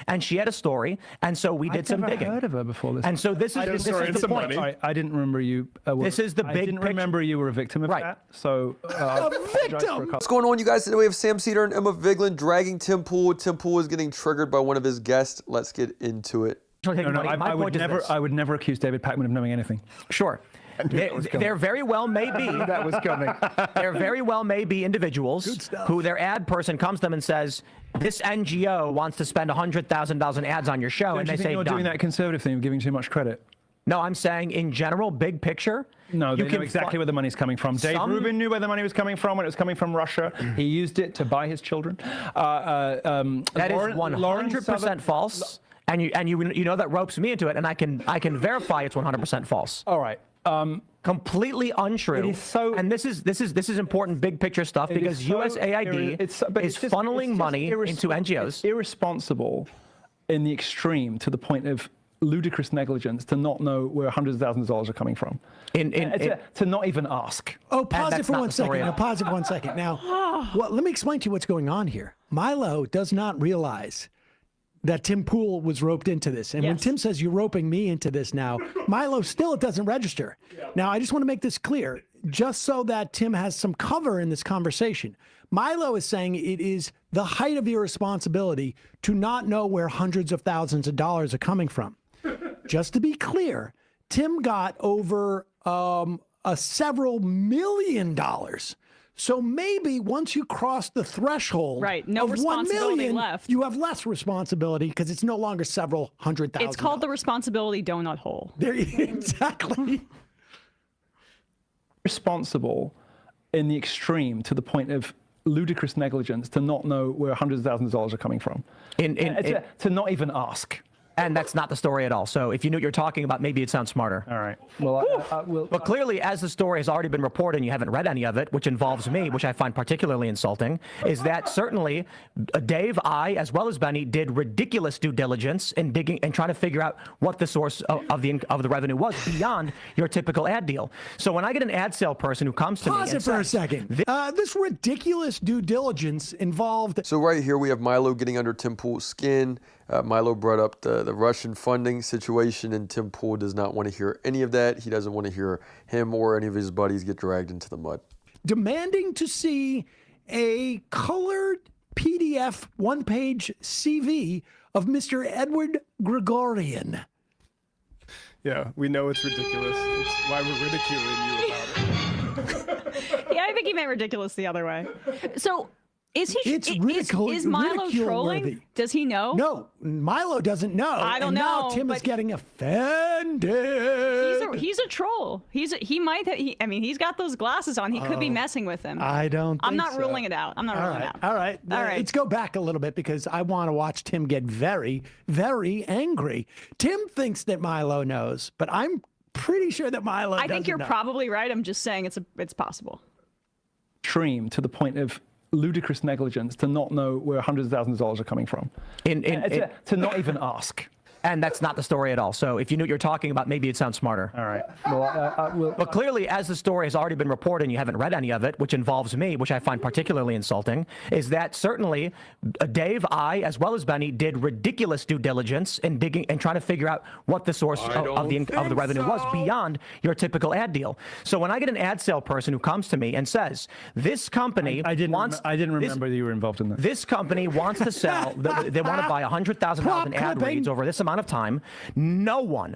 and she had a story, and so we did some digging. I've never heard of her before this. And so this is the point. I didn't remember you. This is the big I didn't remember you were a victim of that. So a victim. What's going on, you guys? Today we have Sam Cedar and Emma Vigeland dragging Tim Pool. Tim Pool is getting triggered by one of his guests. Let's get into it. I would never accuse David Pakman of knowing anything. Sure. There very well may be that was coming. There very well may be individuals who their ad person comes to them and says, "This NGO wants to spend $100,000 in ads on your show," Don't and you they think say, you're doing that conservative thing of giving too much credit? No, I'm saying in general, big picture. No, they know exactly where the money's coming from. Dave Rubin knew where the money was coming from when it was coming from Russia. He used it to buy his children. That is 100% false. And you know that ropes me into it, and I can verify it's 100% false. All right. Completely untrue. It is so, and this is important big picture stuff because USAID is funneling money into NGOs. It's irresponsible in the extreme to the point of ludicrous negligence to not know where hundreds of thousands of dollars are coming from. To not even ask. Oh, pause it for 1 second. Now, pause it for 1 second. Now, well, let me explain to you what's going on here. Milo does not realize that Tim Pool was roped into this. And when Tim says you're roping me into this now, Milo still it doesn't register. Now, I just want to make this clear, just so that Tim has some cover in this conversation. Milo is saying it is the height of irresponsibility to not know where hundreds of thousands of dollars are coming from. Just to be clear, Tim got over several $1 million. So maybe once you cross the threshold of 1 million, left. you have less responsibility because it's no longer several $100,000. It's called the responsibility donut hole. Exactly. Responsible in the extreme to the point of ludicrous negligence to not know where hundreds of thousands of dollars are coming from. To not even ask. And that's not the story at all. So if you knew what you're talking about, maybe it sounds smarter. All right. Well, but clearly, as the story has already been reported and you haven't read any of it, which involves me, which I find particularly insulting, is that certainly Dave, I, as well as Benny, did ridiculous due diligence in digging and trying to figure out what the source of the revenue was beyond your typical ad deal. So when I get an ad sale person who comes to me and says, for a second. This ridiculous due diligence involved. So right here we have Milo getting under Tim Pool's skin. Milo brought up the Russian funding situation, and Tim Pool does not want to hear any of that. He doesn't want to hear him or any of his buddies get dragged into the mud. Demanding to see a colored PDF one-page CV of Mr. Edward Gregorian. Yeah, we know it's ridiculous. It's why we're ridiculing you about it. Yeah, I think he meant ridiculous the other way. So... Is Milo trolling? Does he know? No, Milo doesn't know. I don't know. Now Tim is getting offended. He's a troll. He's got those glasses on. He could be messing with him. I'm not ruling it out. I'm not ruling it out. All right. Let's go back a little bit because I want to watch Tim get very, very angry. Tim thinks that Milo knows, but I'm pretty sure that Milo doesn't know. I think you're probably right. I'm just saying it's possible. Extreme to the point of ludicrous negligence to not know where hundreds of thousands of dollars are coming from. To not even ask. And that's not the story at all. So if you knew what you're talking about, maybe it sounds smarter. All right. Well, but clearly, as the story has already been reported and you haven't read any of it, which involves me, which I find particularly insulting, is that certainly Dave, I, as well as Benny, did ridiculous due diligence in digging and trying to figure out what the source of the revenue was beyond your typical ad deal. So when I get an ad sale person who comes to me and says, this company I didn't remember that you were involved in that. This company wants to sell, they want to buy $100,000 in ad reads over this amount of time. No one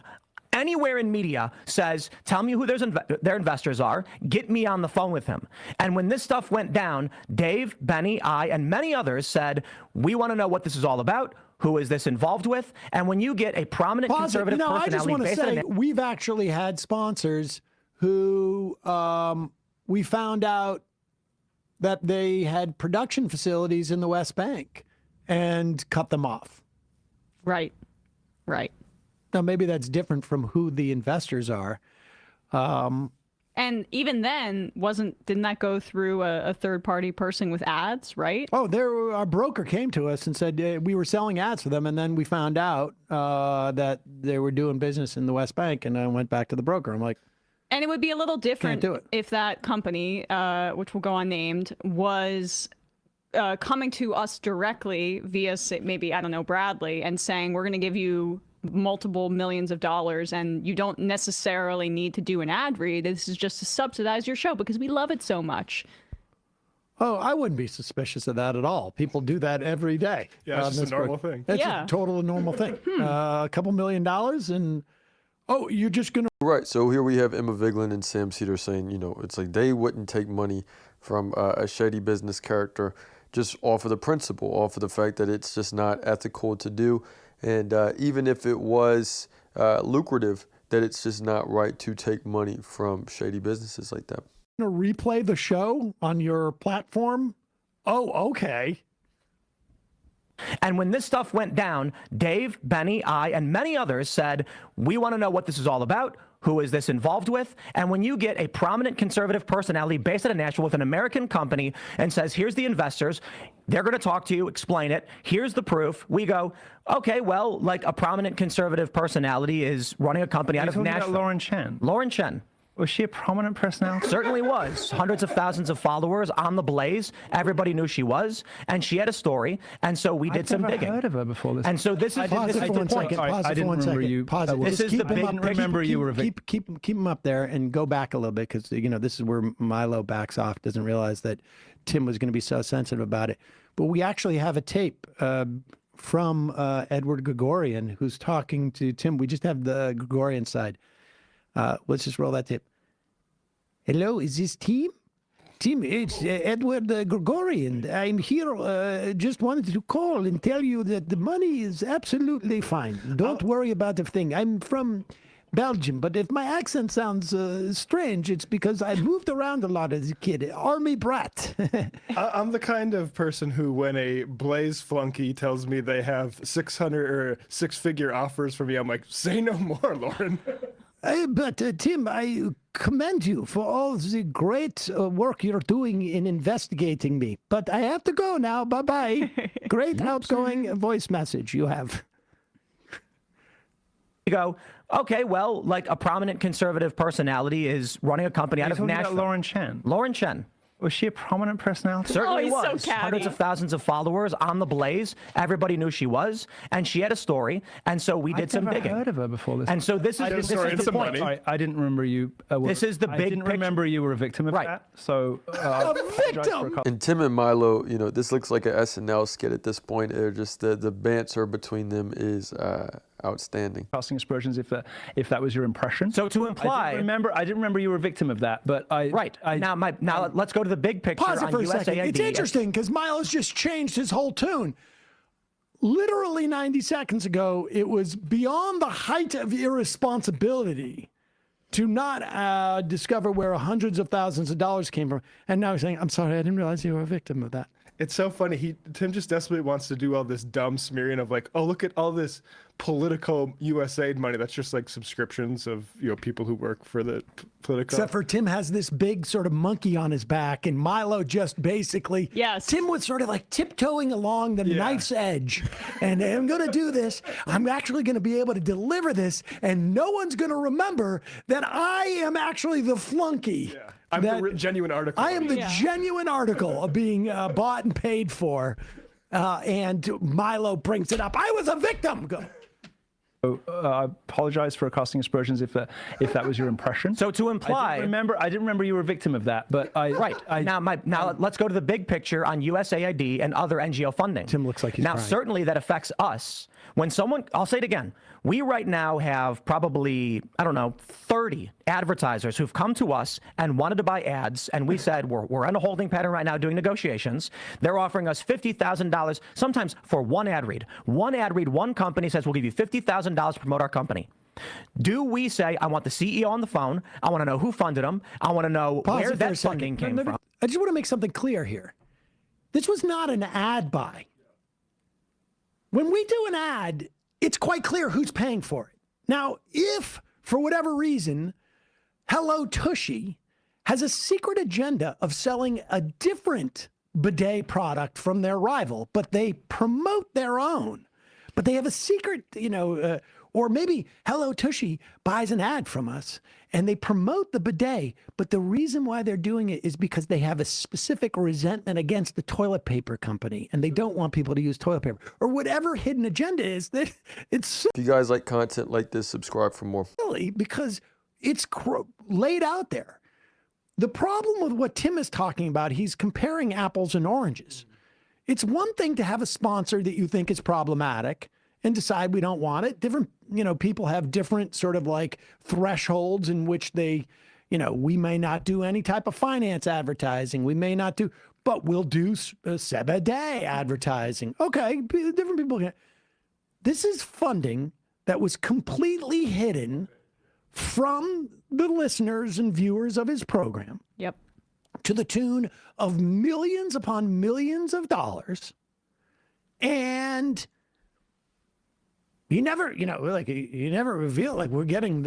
anywhere in media says, tell me who their investors are, get me on the phone with him. And when this stuff went down, Dave, Benny, I, and many others said, we want to know what this is all about. Who is this involved with? And when you get a prominent conservative personality, I just want to say, we've actually had sponsors who we found out that they had production facilities in the West Bank and cut them off. Right. Right. Now, maybe that's different from who the investors are. And even then, didn't that go through a third-party person with ads, right? Oh, our broker came to us and said we were selling ads for them, and then we found out that they were doing business in the West Bank, and I went back to the broker. I'm like, and it would be a little different if that company, which will go unnamed, was coming to us directly via, maybe, I don't know, Bradley, and saying, we're going to give you multiple millions of dollars and you don't necessarily need to do an ad read. This is just to subsidize your show because we love it so much. Oh, I wouldn't be suspicious of that at all. People do that every day. Yeah, it's just a normal thing. It's a total normal thing. A couple $1 million and, oh, you're just going to... Right, so here we have Emma Vigeland and Sam Seder saying, you know, it's like they wouldn't take money from a shady business character just off of the principle, off of the fact that it's just not ethical to do. And even if it was lucrative, that it's just not right to take money from shady businesses like that. To replay the show on your platform? Oh, okay. And when this stuff went down, Dave, Benny, I, and many others said, we want to know what this is all about. Who is this involved with? And when you get a prominent conservative personality based out of Nashville with an American company and says, here's the investors, they're going to talk to you, explain it, here's the proof, we go, okay, well, like a prominent conservative personality is running a company out of Nashville. About Lauren Chen? Lauren Chen. Was she a prominent personality? Certainly was. Hundreds of thousands of followers on the Blaze. Everybody knew she was, and she had a story, and so we did some digging. I've never heard of her before this. And so this is the point. I didn't remember you. This is the big picture. Remember you were a victim. Keep them up there and go back a little bit because, you know, this is where Milo backs off, doesn't realize that Tim was going to be so sensitive about it. But we actually have a tape from Edward Gregorian who's talking to Tim. We just have the Gregorian side. Let's just roll that tape. Hello, is this Tim? Tim, it's Edward Gregorian. I'm here, just wanted to call and tell you that the money is absolutely fine. Don't worry about the thing. I'm from Belgium, but if my accent sounds strange, it's because I moved around a lot as a kid. Army brat. I'm the kind of person who, when a Blaze flunky tells me they have 600 or six-figure offers for me, I'm like, say no more, Lauren. But Tim, I commend you for all the great work you're doing in investigating me. But I have to go now. Bye-bye. Great outgoing voice message you have. You go, okay, well, like a prominent conservative personality is running a company out of Nashville. Lauren Chen. Lauren Chen. Was she a prominent personality? Certainly he's was. So catty. Hundreds of thousands of followers on the Blaze. Everybody knew she was, and she had a story, and so we did some digging. I've never heard of her before this. And so this is the point. I didn't remember you. This is the big I didn't remember you were a victim of that. So a victim. And Tim and Milo, you know, this looks like a SNL skit at this point. They're just the banter between them is outstanding. Casting aspersions, if that was your impression. So to imply, I didn't remember you were a victim of that, but now let's go to the big picture. Pause it for a second. It's interesting because Milo's just changed his whole tune. Literally 90 seconds ago, it was beyond the height of irresponsibility to not discover where hundreds of thousands of dollars came from, and now he's saying, "I'm sorry, I didn't realize you were a victim of that." It's so funny. Tim just desperately wants to do all this dumb smearing of like, oh, look at all this political USAID money. That's just like subscriptions of, you know, people who work for the political. Except for Tim has this big sort of monkey on his back, and Milo just basically, Tim was sort of like tiptoeing along the knife's edge. And I'm going to do this. I'm actually going to be able to deliver this, and no one's going to remember that I am actually the flunky. Yeah. I'm the genuine article. I am the genuine article of being bought and paid for. And Milo brings it up. I was a victim. Go. I apologize for casting aspersions if that was your impression. So to imply, I didn't remember you were a victim of that, but now let's go to the big picture on USAID and other NGO funding. Tim looks like he's now crying. Certainly that affects us. When someone, I'll say it again, we right now have probably, I don't know, 30 advertisers who've come to us and wanted to buy ads, and we said we're in a holding pattern right now doing negotiations. They're offering us $50,000 sometimes for one ad read. One ad read, one company says we'll give you $50,000 to promote our company. Do we say, I want the CEO on the phone, I want to know who funded them, I want to know where that funding came from? I just want to make something clear here. This was not an ad buy. When we do an ad, it's quite clear who's paying for it. Now, if, for whatever reason, Hello Tushy has a secret agenda of selling a different bidet product from their rival, but they promote their own, but they have a secret, or maybe Hello Tushy buys an ad from us and they promote the bidet. But the reason why they're doing it is because they have a specific resentment against the toilet paper company and they don't want people to use toilet paper or whatever hidden agenda is. That it's If you guys like content like this, subscribe for more. silly because it's laid out there. The problem with what Tim is talking about, he's comparing apples and oranges. It's one thing to have a sponsor that you think is problematic and decide we don't want it. Different, people have different sort of like thresholds in which they, we may not do any type of finance advertising. We may not do, but we'll do Seba-Day advertising. Okay, different people can. This is funding that was completely hidden from the listeners and viewers of his program. Yep. To the tune of millions upon millions of dollars. And you never, you never reveal, we're getting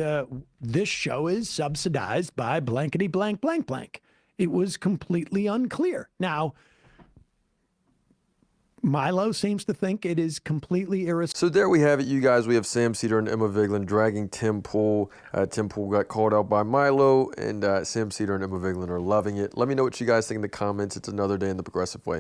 this show is subsidized by blankety blank blank blank. It was completely unclear. Now, Milo seems to think it is completely irresponsible. So there we have it, you guys. We have Sam Cedar and Emma Vigeland dragging Tim Pool. Tim Pool got called out by Milo, and Sam Cedar and Emma Vigeland are loving it. Let me know what you guys think in the comments. It's another day in the progressive way.